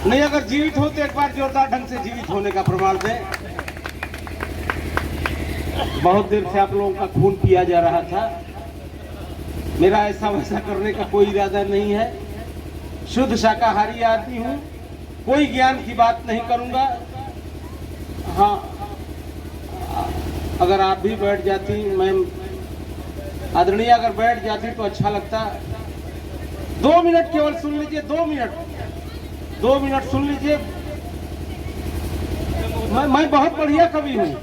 नहीं, अगर जीवित हो तो एक बार जोरदार ढंग से जीवित होने का प्रमाण दें। बहुत देर से आप लोगों का खून पिया जा रहा था। मेरा ऐसा वैसा करने का कोई इरादा नहीं है। शुद्ध शाकाहारी आदमी हूँ, कोई ज्ञान की बात नहीं करूँगा। हाँ, अगर आप भी बैठ जाती, मैम आदरणीय अगर बैठ जाती तो अच्छा लगता। 2 मिनट केवल सुन लीजिए, 2 मिनट सुन लीजिए। मैं बहुत बढ़िया कवि हूँ,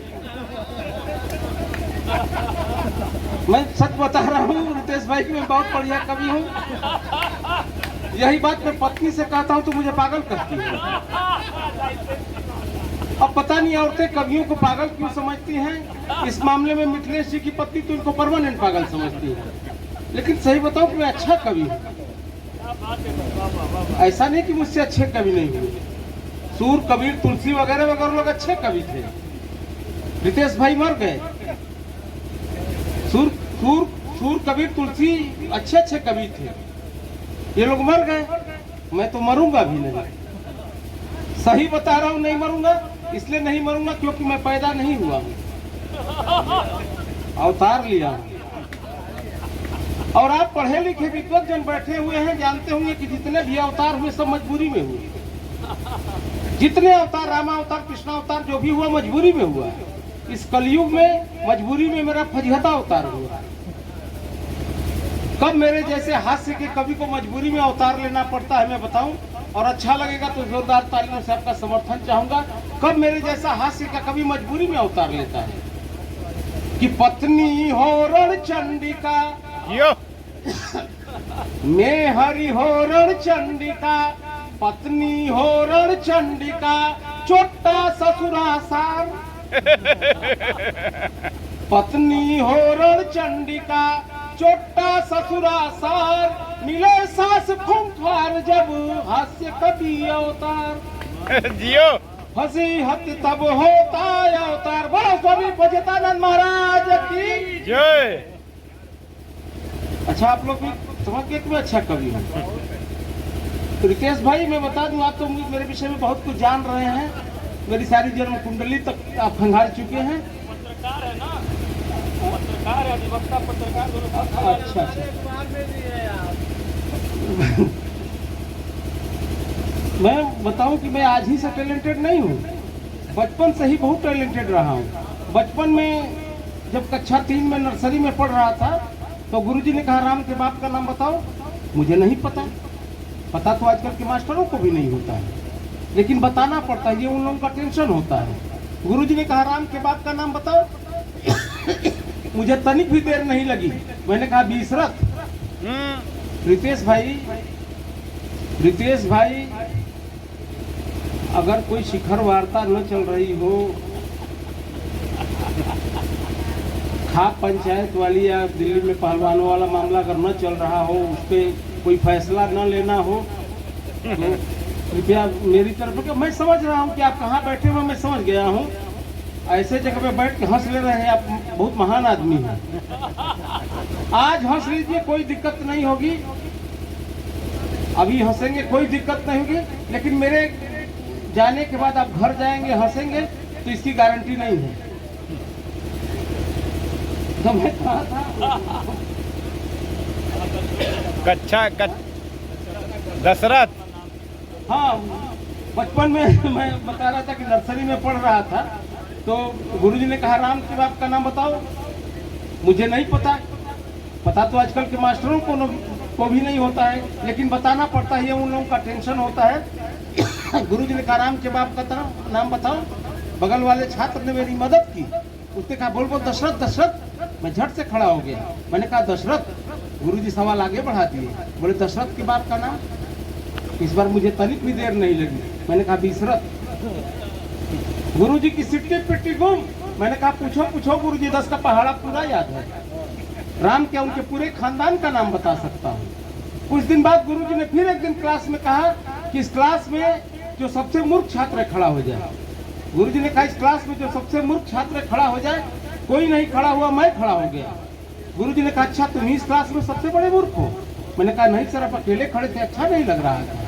मैं सच बता रहा हूँ रितेश भाई की, मैं बहुत बढ़िया कवि हूँ। यही बात मैं पत्नी से कहता हूँ तो मुझे पागल कहती है। अब पता नहीं औरतें कवियों को पागल क्यों समझती हैं। इस मामले में मिथिलेश जी की पत्नी तो इनको परमानेंट पागल समझती है। लेकिन सही बताऊं कि मैं अच्छा कवि हूँ, ऐसा नहीं कि मुझसे अच्छे कवि नहीं हुए। सूर, कबीर, तुलसी वगैरह वगैरह लोग अच्छे कवि थे। रितेश भाई मर गए। सूर कबीर, तुलसी अच्छे कवि थे, ये लोग मर गए। मैं तो मरूंगा भी नहीं। सही बता रहा हूं, नहीं मरूंगा। इसलिए नहीं मरूंगा क्योंकि मैं पैदा नहीं हुआ हूं, अवतार लिया हूं। और आप पढ़े लिखे विद्वत जन बैठे हुए हैं, जानते होंगे कि जितने भी अवतार हुए सब मजबूरी में हुए। जितने अवतार, रामावतार, कृष्णावतार, जो भी हुआ मजबूरी में हुआ। इस कलयुग में मजबूरी में मेरा फजहता अवतार हुआ। कब मेरे जैसे हास्य के कवि को मजबूरी में अवतार लेना पड़ता है मैं बताऊं, और अच्छा लगेगा तो जोरदार तालियों से आपका समर्थन चाहूंगा। कब मेरे जैसा हास्य का कवि मजबूरी में अवतार लेता है कि पत्नी हो रण चंडिका, मैं हरि हो रण चंडिका, पत्नी हो रण चंडिका, छोटा ससुरा सार। पत्नी हो रण चंडिका, छोटा ससुरा सार, मिले सास खूंखार जब हास्य कवि अवतार। जियो हंसी हत तब होता अवतार। बोलो स्वामी पचेतानंद महाराज की जय। अच्छा, आप लोग भी समझ गए कि मैं अच्छा कवि हूँ। तो रितेश भाई मैं बता दूं, आप तो मेरे विषय में बहुत कुछ जान रहे हैं। मेरी सारी जन्म कुंडली तक आप खंगाल चुके हैं। पत्रकार है ना, पत्रकार है, अधिवक्ता पत्रकार दोनों। अच्छा। मैं बताऊं कि मैं आज ही से टैलेंटेड नहीं हूँ, बचपन से ही बहुत टैलेंटेड रहा हूँ। बचपन में जब कक्षा 3 में नर्सरी में पढ़ रहा था तो गुरुजी ने कहा राम के बाप का नाम बताओ। मुझे नहीं पता तो आजकल के मास्टरों को भी नहीं होता है, लेकिन बताना पड़ता है, ये उन लोगों का टेंशन होता है। गुरुजी ने कहा राम के बाप का नाम बताओ। मुझे तनिक भी देर नहीं लगी, मैंने कहा बीसरथ। रितेश भाई अगर कोई शिखर वार्ता न चल रही हो, खाप पंचायत वाली या दिल्ली में पहलवानों वाला मामला अगर न चल रहा हो, उस पर कोई फैसला न लेना हो, तो कृपया मेरी तरफ, मैं समझ रहा हूँ कि आप कहाँ बैठे हो, मैं समझ गया हूँ। ऐसे जगह पे बैठ के हंस ले रहे हैं, आप बहुत महान आदमी हैं। आज हंस लीजिए, कोई दिक्कत नहीं होगी। अभी हंसेंगे, कोई दिक्कत नहीं होगी, लेकिन मेरे जाने के बाद आप घर जाएंगे हंसेंगे तो इसकी गारंटी नहीं है। तो मैं कहा था कच्छा दशरथ। हाँ, बचपन में मैं बता रहा था कि नर्सरी में पढ़ रहा था तो गुरुजी ने कहा राम के बाप का नाम बताओ। मुझे नहीं पता तो आजकल के मास्टरों को भी नहीं होता है, लेकिन बताना पड़ता है, ये उन लोगों का टेंशन होता है। गुरुजी ने कहा राम के बाप का नाम बताओ। बगल वाले छात्र ने मेरी मदद की, उसने कहा बोल दशरथ। मैं झट से खड़ा हो गया, मैंने कहा दशरथ। गुरुजी सवाल आगे बढ़ा दिए, बोले दशरथ के बाप का नाम। इस बार मुझे तनिक भी देर नहीं लगी, मैंने कहा बीसरथ। गुरुजी की सिट्टी पिट्टी गुम। मैंने कहा पूछो गुरुजी, 10 का पहाड़ा पूरा याद है। राम क्या उनके पूरे खानदान का नाम बता सकता हूँ। कुछ दिन बाद गुरुजी ने फिर एक दिन क्लास में कहा कि इस क्लास में जो सबसे मूर्ख छात्र खड़ा हो जाए। गुरुजी ने कहा इस क्लास में जो सबसे मूर्ख छात्र खड़ा हो जाए। कोई नहीं खड़ा हुआ, मैं खड़ा हो गया। गुरुजी ने कहा अच्छा तुम इस क्लास में सबसे बड़े मूर्ख हो। मैंने कहा नहीं सर, आप अकेले खड़े थे, अच्छा नहीं लग रहा था।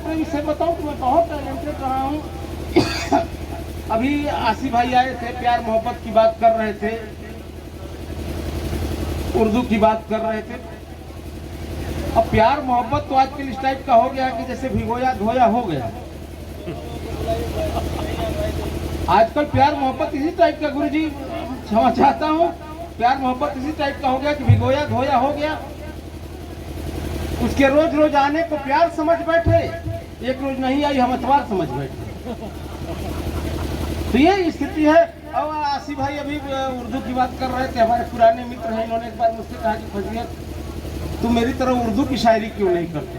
अपने विषय बताऊं तो मैं बहुत टैलेंटेड रहा हूँ। अभी आसिफ भाई आए थे, प्यार मोहब्बत की बात कर रहे थे, उर्दू की बात कर रहे थे। अब प्यार मोहब्बत तो आजकल इस टाइप का हो गया कि जैसे भिगोया धोया हो गया। आजकल प्यार मोहब्बत इसी टाइप का, गुरुजी क्षमा चाहता हूँ, प्यार मोहब्बत इसी टाइप का हो गया कि भिगोया धोया हो गया। उसके रोज रोज आने को प्यार समझ बैठे, एक रोज नहीं आई हम अतवार समझ बैठे। तो ये स्थिति है। अब आसिफ भाई अभी उर्दू की बात कर रहे थे, हमारे पुराने मित्र हैं, इन्होंने एक बार मुझसे कहा कि फजीयत तुम मेरी तरह उर्दू की शायरी क्यों नहीं करते,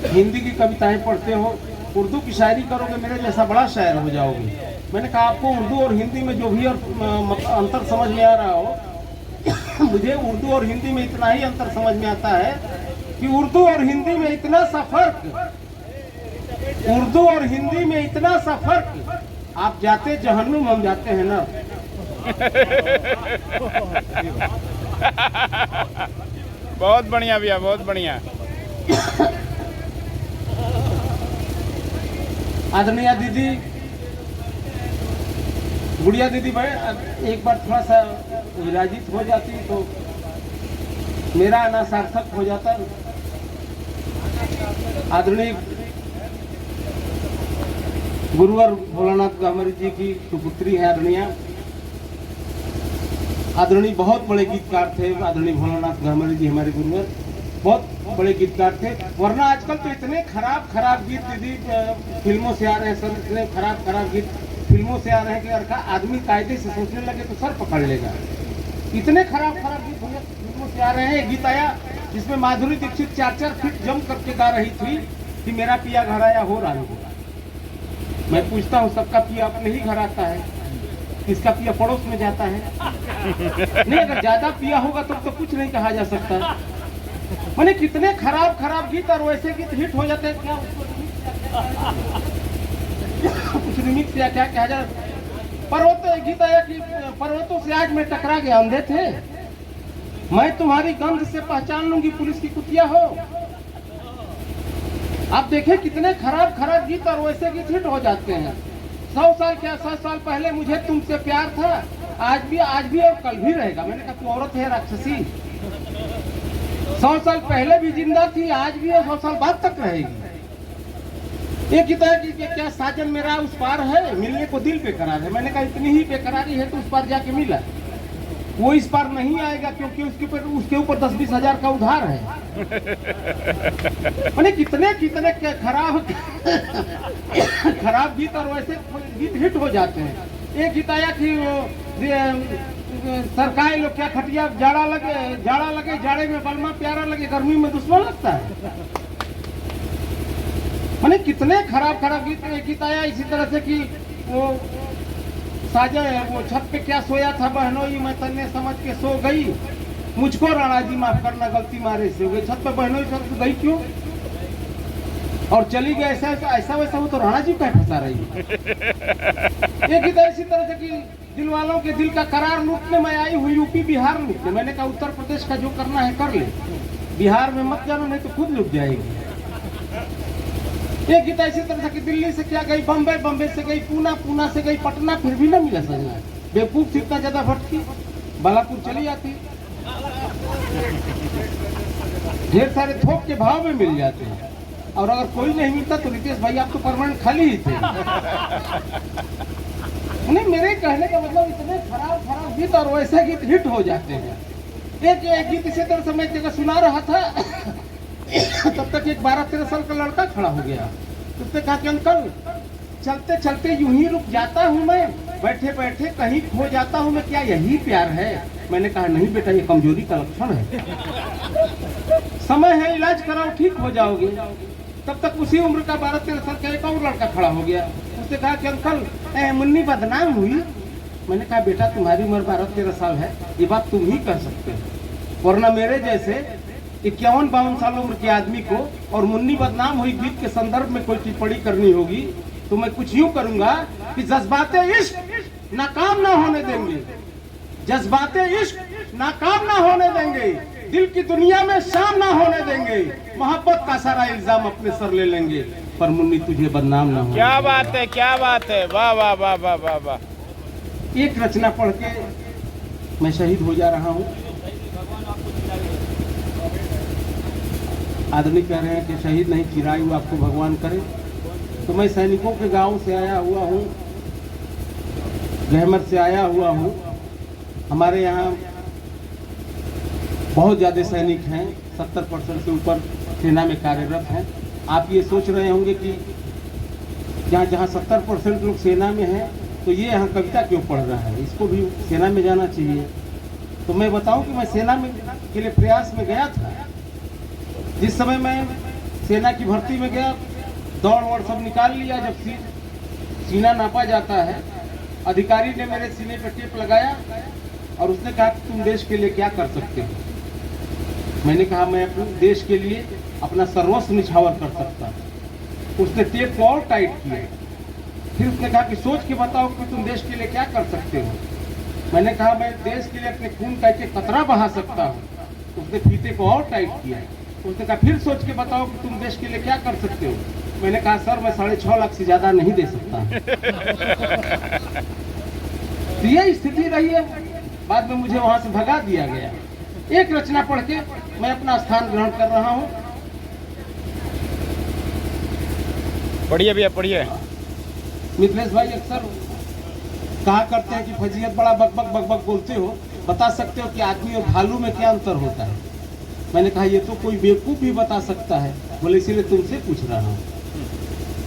हिंदी की कविताएं पढ़ते हो, उर्दू की शायरी करोगे मेरे जैसा बड़ा शायर हो जाओगे। मैंने कहा आपको उर्दू और हिंदी में जो भी और अंतर समझ में आ रहा हो, मुझे उर्दू और हिंदी में इतना ही अंतर समझ में आता है कि उर्दू और हिंदी में इतना सा फर्क, उर्दू और हिंदी में इतना सा फर्क, आप जाते जहन्नुम हम जाते हैं ना। बहुत बढ़िया भैया, बहुत बढ़िया। आदरणीय दीदी, गुड़िया दीदी भाई एक बार थोड़ा सा विराजित हो जाती तो मेरा आना सार्थक हो जाता। आदरणीय गुरुवर भोलानाथ गामरी जी की सुपुत्री है आदरणीय। आदरणीय बहुत बड़े गीतकार थे आदरणीय भोलानाथ गामरी जी, हमारे गुरुवर बहुत बड़े गीतकार थे। वरना आजकल तो इतने खराब गीत दीदी फिल्मों से आ रहे हैं सर, इतने खराब गीत फिल्मों से आ रहे हैं कि अगर आदमी कायदे से सोचने लगे तो सर पकड़ लेगा। इतने खराब गीत फिल्मों से आ रहे हैं। गीत आया जिसमें माधुरी दीक्षित 4-4 फीट जम करके गा रही थी कि मेरा पिया घर आया हो रानी हो। मैं पूछता हूँ सबका पिया अपने ही घर आता है, किसका पिया पड़ोस में जाता है? नहीं, अगर ज्यादा पिया होगा तो कुछ नहीं कहा जा सकता। मैंने कितने खराब गीत और वैसे गीत हिट हो जाते हैं। क्या कुछ रिमिक्स या क्या कहा जाए। पर्वतों गीत आया कि पर्वतों से आज मैं टकरा गया, अंधे थे मैं तुम्हारी गंध से पहचान लूंगी पुलिस की कुतिया हो। आप देखें कितने खराब गीत और वैसे गीत हिट हो जाते हैं। 100 साल क्या 100 साल पहले मुझे तुमसे प्यार था, आज भी और कल भी रहेगा। मैंने कहा तू औरत है राक्षसी, 100 साल पहले भी जिंदा थी, आज भी और 100 साल बाद तक रहेगी। एक गीत है कि क्या साजन मेरा उस पार है, मिलने को दिल बेकरार है। मैंने कहा इतनी ही बेकरारी है तो उस पार जाके मिला, वो इस पार नहीं आएगा क्योंकि उसके ऊपर 10-20 हजार का उधार है। मैंने कितने खराब गीत और वैसे गीत हिट हो जाते हैं। एक गीत आया कि सरकारें लोग क्या खटिया, जाड़ा लगे जाड़े में बलमा प्यारा लगे, गर्मी में दुश्मन लगता है। मैंने कितने खराब गीत आया इसी तरह से कि वो साजा है वो छत पे क्या सोया था बहनोई, मैं तन्ने समझ के सो गई, मुझको राणा जी माफ करना गलती मारे से हो गई। छत पे बहनोई छत गई क्यों और चली गई, ऐसा वैसा हो तो राणा जी का फंसा रही है। एक गीत इसी तरह से कि दिल वालों के दिल का करार लूटने मैं आई हुई यूपी बिहार लूटने। मैंने कहा उत्तर प्रदेश का जो करना है कर ले, बिहार में मत जाना नहीं तो खुद लुट जाएगी। एक गीत इसी तरह से कि दिल्ली से क्या गई बम्बे से गई पूना से गई पटना, फिर भी ना मिला सजना। बेवकूफ इतना ज्यादा भटकी, बालापुर चली जाती, ढेर सारे थोक के भाव में मिल जाते हैं। और अगर कोई नहीं मिलता तो रितेश भाई आप तो परमानेंट खाली ही थे। नहीं, मेरे कहने का मतलब इतने खराब गीत और वैसे गीत हिट हो जाते हैं। एक गीत इसी तरह से मैं जगह सुना रहा था तब तक एक 12-13 साल का लड़का खड़ा हो गया। उसने कहा कि अंकल चलते चलते यूं ही रुक जाता हूँ मैं, बैठे बैठे कहीं खो जाता हूँ मैं, क्या यही प्यार है? मैंने कहा नहीं बेटा, ये कमजोरी का लक्षण है, समय है इलाज कराओ ठीक हो जाओगे। तब तक उसी उम्र का 12-13 साल का एक और लड़का खड़ा हो गया। उसने कहा कि अंकल मुन्नी बदनाम हुई। मैंने कहा बेटा तुम्हारी उम्र 12-13 साल है, ये बात तुम ही कर सकते हो, वरना मेरे जैसे 51-52 साल उम्र के आदमी को और मुन्नी बदनाम हुई गीत के संदर्भ में कोई टिप्पणी करनी होगी तो मैं कुछ यूं करूंगा कि जज्बाते इश्क नाकाम ना होने देंगे, जज्बाते इश्क नाकाम ना होने देंगे, दिल की दुनिया में शाम ना होने देंगे, मोहब्बत का सारा इल्जाम अपने सर ले लेंगे, पर मुन्नी तुझे बदनाम ना हो। क्या बात है, क्या बात है, वाह वाह वाह वाह वाह वाह। एक रचना पढ़ के मैं शहीद हो जा रहा हूँ। आदमी कह रहे हैं कि शहीद नहीं चिरायु आपको भगवान करे, तो मैं सैनिकों के गांव से आया हुआ हूँ, गहमर से आया हुआ हूँ। हमारे यहाँ बहुत ज़्यादा सैनिक हैं, 70% से ऊपर सेना में कार्यरत हैं। आप ये सोच रहे होंगे कि जहाँ जहाँ 70% लोग सेना में हैं, तो ये यहाँ कविता क्यों पढ़ रहा है, इसको भी सेना में जाना चाहिए। तो मैं बताऊं कि मैं सेना में के लिए प्रयास में गया था। जिस समय मैं सेना की भर्ती में गया, दौड़ वौड़ सब निकाल लिया। जब सीना नापा जाता है, अधिकारी ने मेरे सीने पर टेप लगाया और उसने कहा कि तुम देश के लिए क्या कर सकते हो। मैंने कहा मैं अपने देश के लिए अपना सर्वस्व निछावर कर सकता हूँ। उसने टेप को और टाइट किया। फिर उसने कहा कि सोच के बताओ कि तुम देश के लिए क्या कर सकते हो। मैंने कहा मैं देश के लिए अपने खून का एक कतरा बहा सकता हूँ। उसने फीते को और टाइट किया। उसने कहा फिर सोच के बताओ कि तुम देश के लिए क्या कर सकते हो। मैंने कहा सर मैं 6.5 लाख से ज्यादा नहीं दे सकता। तो ये स्थिति रही है। बाद में मुझे वहां से भगा दिया गया। एक रचना पढ़ के मैं अपना स्थान ग्रहण कर रहा हूँ। पढ़िए भैया, पढ़िए। मिथिलेश भाई अक्सर कहा करते हैं कि फजीहत बड़ा बकबक बकबक बोलते हो, बता सकते हो कि आदमी और भालू में क्या अंतर होता है। मैंने कहा ये तो कोई बेवकूफ भी बता सकता है। बोले इसीलिए तुमसे पूछ रहा हूँ।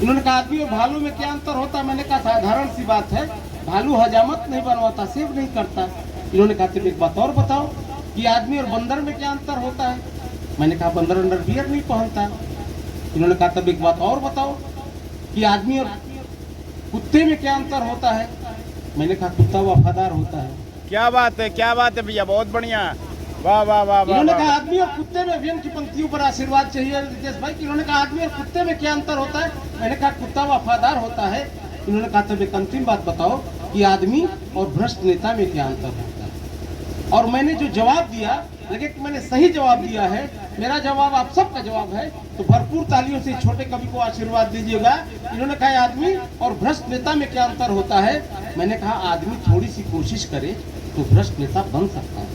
इन्होंने कहा आदमी और भालू में क्या अंतर होता है। मैंने कहा साधारण सी बात है, भालू हजामत नहीं बनवाता, सेव नहीं करता। इन्होंने कहा तुम एक बात और बताओ कि आदमी और बंदर में क्या अंतर होता है। मैंने कहा बंदर अंडरवियर नहीं पहनता। इन्होंने कहा तब एक बात और बताओ कि आदमी और कुत्ते में क्या अंतर होता है। मैंने कहा कुत्ता वफादार होता है। क्या बात है, क्या बात है भैया, बहुत बढ़िया, वाह वाह वाह। इन्होंने कहा आदमी और कुत्ते में, व्यंग की पंक्तियों पर आशीर्वाद चाहिए रितेश भाई। इन्होंने कहा आदमी और कुत्ते में क्या अंतर होता है। मैंने कहा कुत्ता वफादार होता है। इन्होंने कहा तब एक अंतिम बात बताओ कि आदमी और भ्रष्ट नेता में क्या अंतर होता है। और मैंने जो जवाब दिया, लगे कि मैंने सही जवाब दिया है। मेरा जवाब आप सबका जवाब है, तो भरपूर तालियों से छोटे कवि को आशीर्वाद दीजिएगा। इन्होंने कहा आदमी और भ्रष्ट नेता में क्या अंतर होता है। मैंने कहा आदमी थोड़ी सी कोशिश करे तो भ्रष्ट नेता बन सकता है।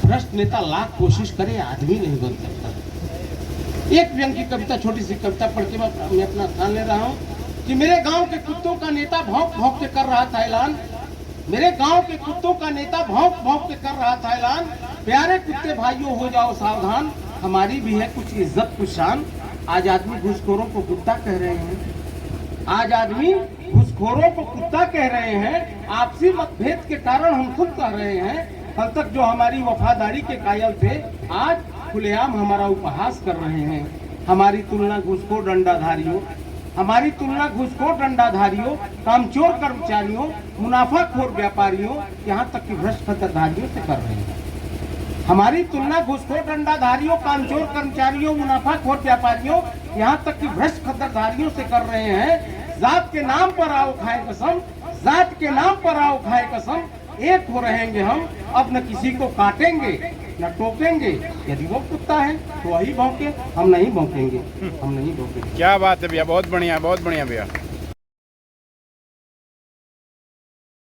भ्रष्ट नेता लाख कोशिश करे, आदमी नहीं बन सकता। एक व्यंग की कविता, छोटी सी कविता पढ़ के मैं अपना स्थान ले रहा हूँ कि मेरे गांव के कुत्तों का नेता भौंक भौंक के कर रहा था ऐलान। मेरे गांव के कुत्तों का नेता भौंक भौंक के कर रहा था ऐलान। प्यारे कुत्ते भाइयों हो जाओ सावधान, हमारी भी है कुछ इज्जत कुछ शान। आज आदमी घूसखोरों को कुत्ता कह रहे हैं। आज आदमी घूसखोरों को कुत्ता कह रहे हैं। आपसी मतभेद के कारण हम खुद कह रहे हैं। कल तक जो हमारी वफादारी के कायल थे, आज खुलेआम हमारा उपहास कर रहे हैं। हमारी तुलना घूसखोर डंडाधारियों, हमारी तुलना घूसखोर डंडाधारियों, कामचोर कर्मचारियों, मुनाफाखोर व्यापारियों, यहाँ तक कि भ्रष्ट खतरधारियों से कर रहे हैं। हमारी तुलना घूसखोर डंडाधारियों, कामचोर कर्मचारियों, मुनाफाखोर व्यापारियों, यहाँ तक कि भ्रष्ट खतरधारियों से कर रहे हैं। जात के नाम पर आओ खाए कसम, जात के नाम पर आओ खाए कसम, एक हो रहेंगे हम, अब न किसी को काटेंगे न टोकेंगे। यदि वो कुत्ता है तो वही भौंके, हम नहीं भौंकेंगे, हम नहीं भौंकेंगे। क्या बात है भैया, बहुत बढ़िया, बहुत बढ़िया भैया।